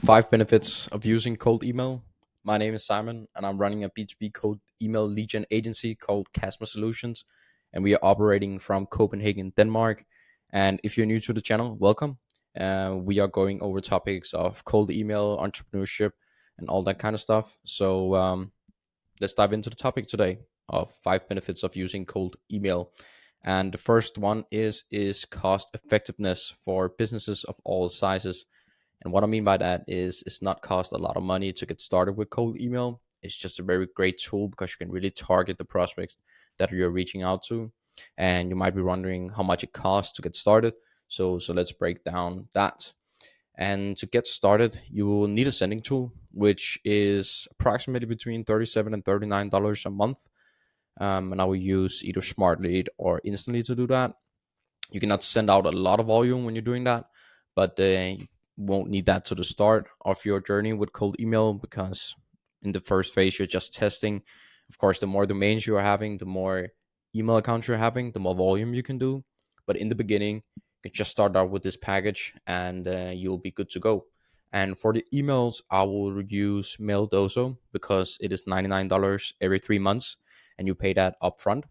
Five benefits of using cold email. My name is Simon, and I'm running a B2B cold email lead gen agency called CasmaSolutions, and we are operating from Copenhagen, Denmark. And if you're new to the channel, welcome. We are going over topics of cold email, entrepreneurship, and all that kind of stuff. So let's dive into the topic today of five benefits of using cold email. And the first one is cost effectiveness for businesses of all sizes. And what I mean by that is it's not cost a lot of money to get started with cold email. It's just a very great tool because you can really target the prospects that you're reaching out to. And you might be wondering how much it costs to get started. So let's break down that. And to get started, you will need a sending tool, which is approximately between $37 and $39 a month. And I will use either Smartlead or Instantly to do that. You cannot send out a lot of volume when you're doing that, but you won't need that to the start of your journey with cold email because in the first phase you're just testing. Of course, the more domains you are having, the more email accounts you're having, the more volume you can do. But in the beginning, you can just start out with this package and you'll be good to go. And for the emails, I will use Maildozo because it is $99 every 3 months and you pay that upfront,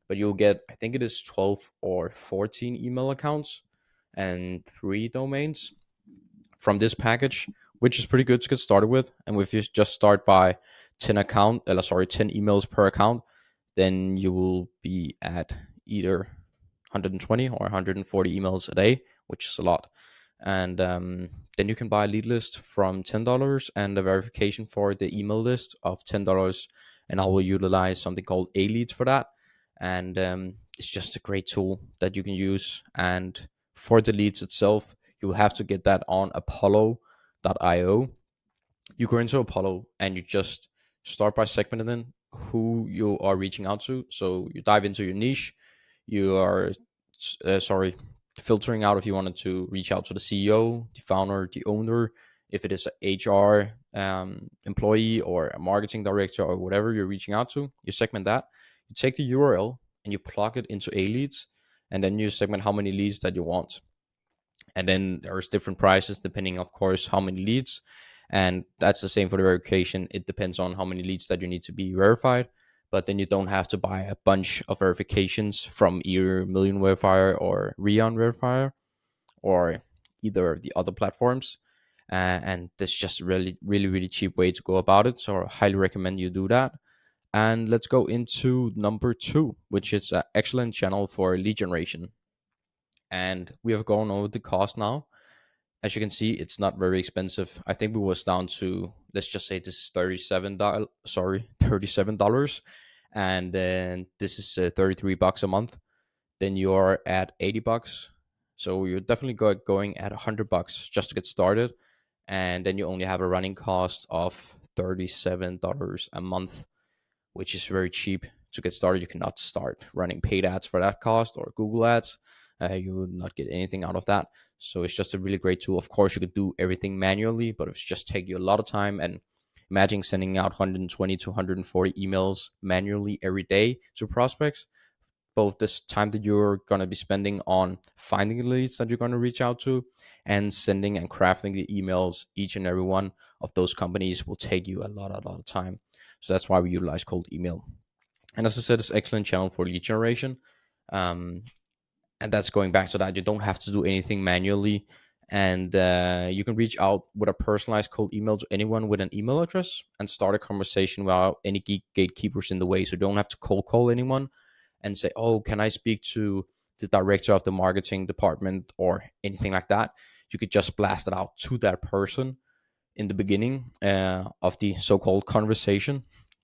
but you'll get, I think it is 12 or 14 email accounts and three domains from this package, which is pretty good to get started with. And if you just start by 10 emails per account, then you will be at either 120 or 140 emails a day, which is a lot. And then you can buy a lead list from $10 and a verification for the email list of $10. And I will utilize something called A Leads for that. And it's just a great tool that you can use. And for the leads itself, you will have to get that on apollo.io. You go into Apollo and you just start by segmenting who you are reaching out to. So you dive into your niche. You are, filtering out if you wanted to reach out to the CEO, the founder, the owner, if it is an HR employee or a marketing director or whatever you're reaching out to. You segment that. You take the URL and you plug it into A Leads, and then you segment how many leads that you want. And then there's different prices depending, of course, how many leads. And that's the same for the verification. It depends on how many leads that you need to be verified, but then you don't have to buy a bunch of verifications from either Million Verifier or Rion Verifier or either of the other platforms. And that's just really, really, really cheap way to go about it. So I highly recommend you do that. And let's go into number two, which is an excellent channel for lead generation. And we have gone over the cost now. As you can see, it's not very expensive. I think we was down to, let's just say this is $37, $37, and then this is $33 a month. Then you're at $80. So you're definitely going at $100 just to get started, and then you only have a running cost of $37 a month, which is very cheap to get started. You cannot start running paid ads for that cost or Google ads. You would not get anything out of that. So it's just a really great tool. Of course, you could do everything manually, but it's just take you a lot of time. And imagine sending out 120 to 140 emails manually every day to prospects. Both this time that you're going to be spending on finding the leads that you're going to reach out to and sending and crafting the emails, each and every one of those companies will take you a lot of time. So that's why we utilize cold email. And as I said, it's an excellent channel for lead generation. Um, and that's going back to that. You don't have to do anything manually. And you can reach out with a personalized cold email to anyone with an email address and start a conversation without any gatekeepers in the way. So you don't have to cold call anyone and say, oh, can I speak to the director of the marketing department or anything like that. You could just blast it out to that person in the beginning of the so-called conversation.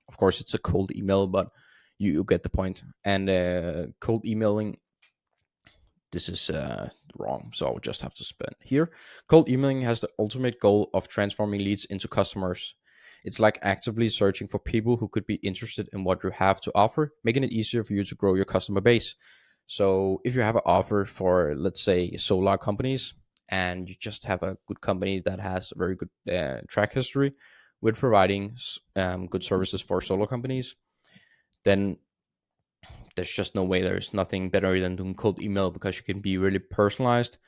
Of course, it's a cold email, but you get the point. And cold emailing, this is wrong, so I'll just have to spell here. Cold emailing has the ultimate goal of transforming leads into customers. It's like actively searching for people who could be interested in what you have to offer, making it easier for you to grow your customer base. So if you have an offer for, let's say, solar companies, and you just have a good company that has a very good track history with providing good services for solar companies, then there's just no way, there's nothing better than doing cold email because you can be really personalized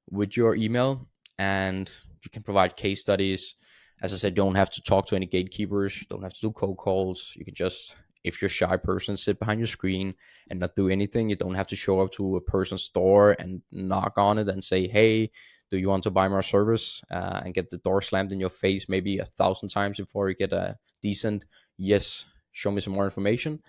with your email and you can provide case studies. As I said, you don't have to talk to any gatekeepers, don't have to do cold calls. You can just, if you're a shy person, sit behind your screen and not do anything. You don't have to show up to a person's door and knock on it and say, hey, do you want to buy my service, and get the door slammed in your face maybe 1,000 times before you get a decent yes, show me some more information.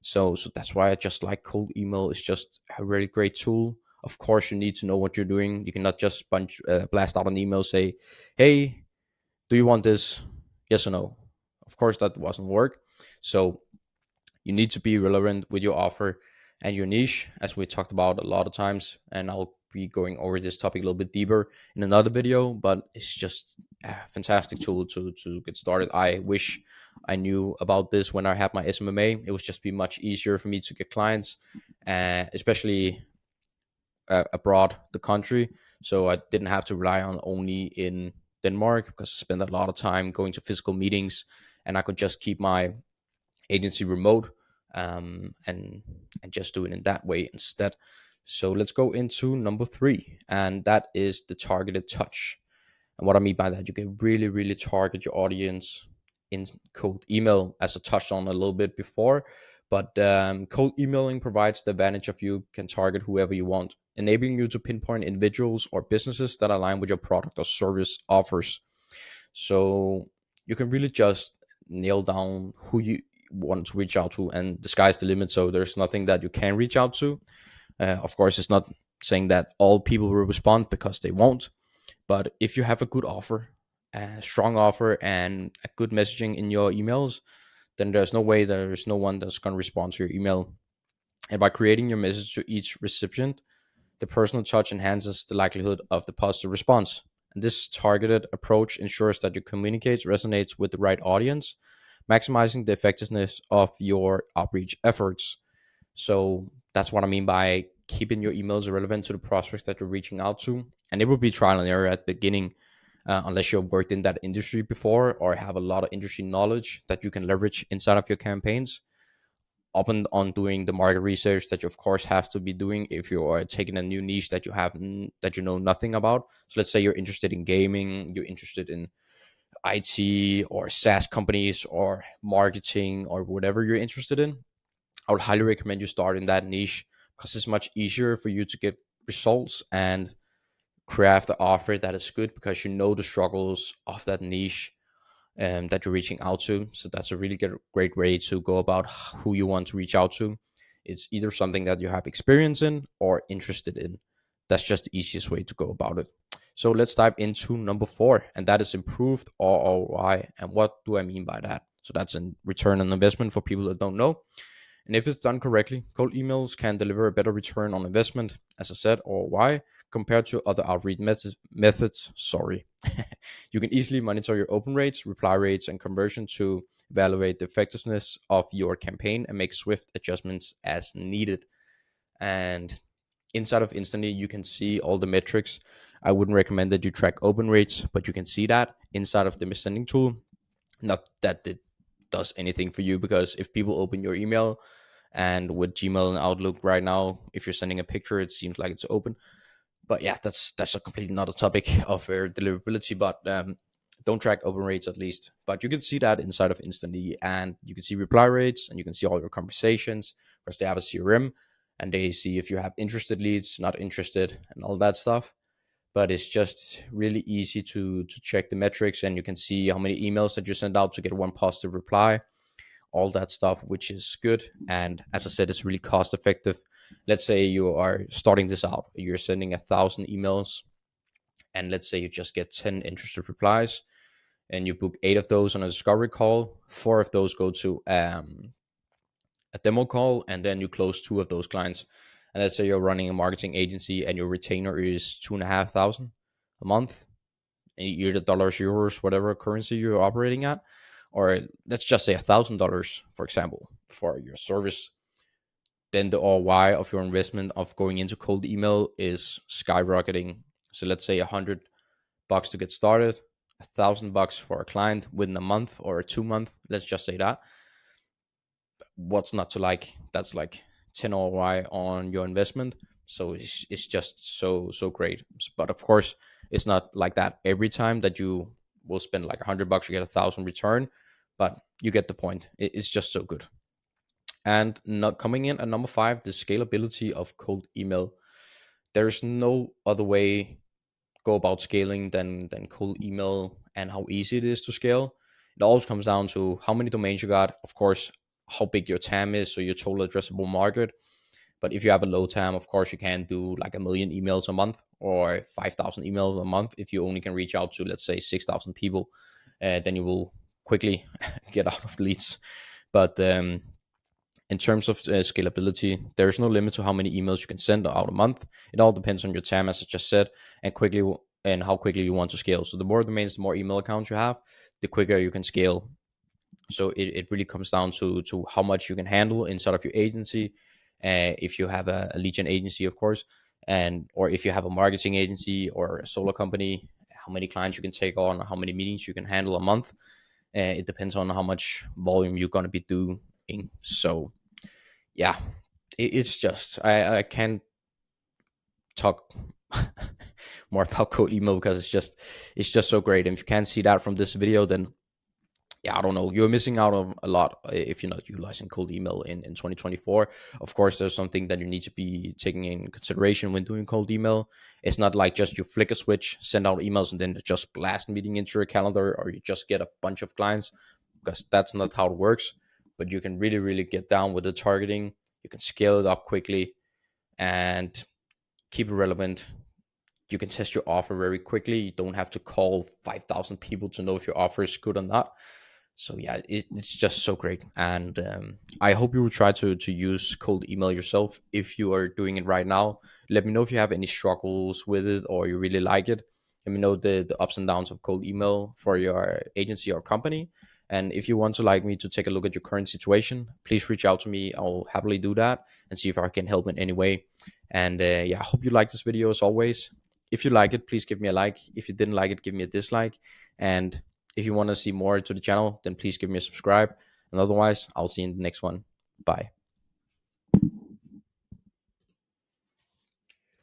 So that's why I just like cold email. It's just a really great tool. Of course, you need to know what you're doing. You cannot just blast out an email, say, hey, do you want this? Yes or no? Of course, that doesn't work. So you need to be relevant with your offer and your niche, as we talked about a lot of times. And I'll be going over this topic a little bit deeper in another video, but it's just a fantastic tool to get started. I wish I knew about this when I had my SMMA. It would just be much easier for me to get clients, especially abroad the country. So I didn't have to rely on only in Denmark, because I spent a lot of time going to physical meetings, and I could just keep my agency remote, and just do it in that way instead. So let's go into number three, and that is the targeted touch. And what I mean by that, you can really, really target your audience in cold email, as I touched on a little bit before. But cold emailing provides the advantage of you can target whoever you want, enabling you to pinpoint individuals or businesses that align with your product or service offers. So you can really just nail down who you want to reach out to, and the sky's the limit. So there's nothing that you can reach out to. Of course, it's not saying that all people will respond, because they won't. But if you have a good offer, a strong offer, and a good messaging in your emails, then there's no way there's no one that's going to respond to your email. And by creating your message to each recipient, the personal touch enhances the likelihood of the positive response. And this targeted approach ensures that your communicates resonates with the right audience, maximizing the effectiveness of your outreach efforts. So that's what I mean by keeping your emails relevant to the prospects that you're reaching out to. And it will be trial and error at the beginning, unless you've worked in that industry before or have a lot of industry knowledge that you can leverage inside of your campaigns. Up and on doing the market research that you of course have to be doing if you are taking a new niche that that you know nothing about. So let's say you're interested in gaming, you're interested in IT or SaaS companies or marketing or whatever you're interested in. I would highly recommend you start in that niche, because it's much easier for you to get results and craft the offer that is good, because you know the struggles of that niche, that you're reaching out to. So that's a really great way to go about who you want to reach out to. It's either something that you have experience in or interested in. That's just the easiest way to go about it. So let's dive into number four, and that is improved ROI. And what do I mean by that? So that's a return on investment for people that don't know. And if it's done correctly, cold emails can deliver a better return on investment, as I said, or why, compared to other outreach methods. Sorry. You can easily monitor your open rates, reply rates, and conversion to evaluate the effectiveness of your campaign and make swift adjustments as needed. And inside of Instantly, you can see all the metrics. I wouldn't recommend that you track open rates, but you can see that inside of the messaging tool. Not that it does anything for you, because if people open your email, and with Gmail and Outlook right now, if you're sending a picture, it seems like it's open. But yeah, that's a completely another topic of deliverability. But don't track open rates at least. But you can see that inside of Instantly, and you can see reply rates, and you can see all your conversations, because they have a CRM, and they see if you have interested leads, not interested, and all that stuff. But it's just really easy to check the metrics, and you can see how many emails that you send out to get one positive reply, all that stuff, which is good. And as I said, it's really cost effective. Let's say you are starting this out, you're sending 1,000 emails, and let's say you just get 10 interested replies, and you book 8 of those on a discovery call, 4 of those go to a demo call, and then you close 2 of those clients. And let's say you're running a marketing agency and your retainer is 2,500 a month, either dollars, euros, whatever currency you're operating at, or let's just say $1,000, for example, for your service. Then the ROI of your investment of going into cold email is skyrocketing. So let's say $100 to get started, $1,000 for a client within a month or a 2 month. Let's just say that. What's not to like? That's like 10 ROI on your investment. So it's just so great. But of course, It's not like that every time that you will spend like $100, you get 1,000 return, but you get the point. It's just so good. And not coming in at number five, the scalability of cold email. There's no other way go about scaling than cold email, and how easy it is to scale. It always comes down to how many domains you got, of course, how big your TAM is, so your total addressable market. But if you have a low TAM, of course, you can do like 1 million emails a month or 5,000 emails a month. If you only can reach out to, let's say, 6,000 people, then you will quickly get out of leads. But in terms of scalability, there's no limit to how many emails you can send out a month. It all depends on your TAM, as I just said, and how quickly you want to scale. So the more domains, the more email accounts you have, the quicker you can scale. So it really comes down to how much you can handle inside of your agency. If you have a lead gen agency, of course, and or if you have a marketing agency or a solo company, how many clients you can take on, or how many meetings you can handle a month. It depends on how much volume you're going to be doing. So yeah, it's just I can't talk more about code email, because it's just so great. And if you can't see that from this video, then yeah, I don't know, you're missing out on a lot if you're not utilizing cold email in 2024. Of course, there's something that you need to be taking in consideration when doing cold email. It's not like just you flick a switch, send out emails, and then just blast meeting into your calendar, or you just get a bunch of clients, because that's not how it works. But you can really, really get down with the targeting. You can scale it up quickly and keep it relevant. You can test your offer very quickly. You don't have to call 5,000 people to know if your offer is good or not. So yeah, it's just so great. And I hope you will try to use cold email yourself. If you are doing it right now, let me know if you have any struggles with it or you really like it. Let me know the ups and downs of cold email for your agency or company. And if you want to like me to take a look at your current situation, please reach out to me. I'll happily do that and see if I can help in any way. And yeah, I hope you like this video as always. If you like it, please give me a like. If you didn't like it, give me a dislike. And if you want to see more to the channel, then please give me a subscribe. And otherwise, I'll see you in the next one. Bye.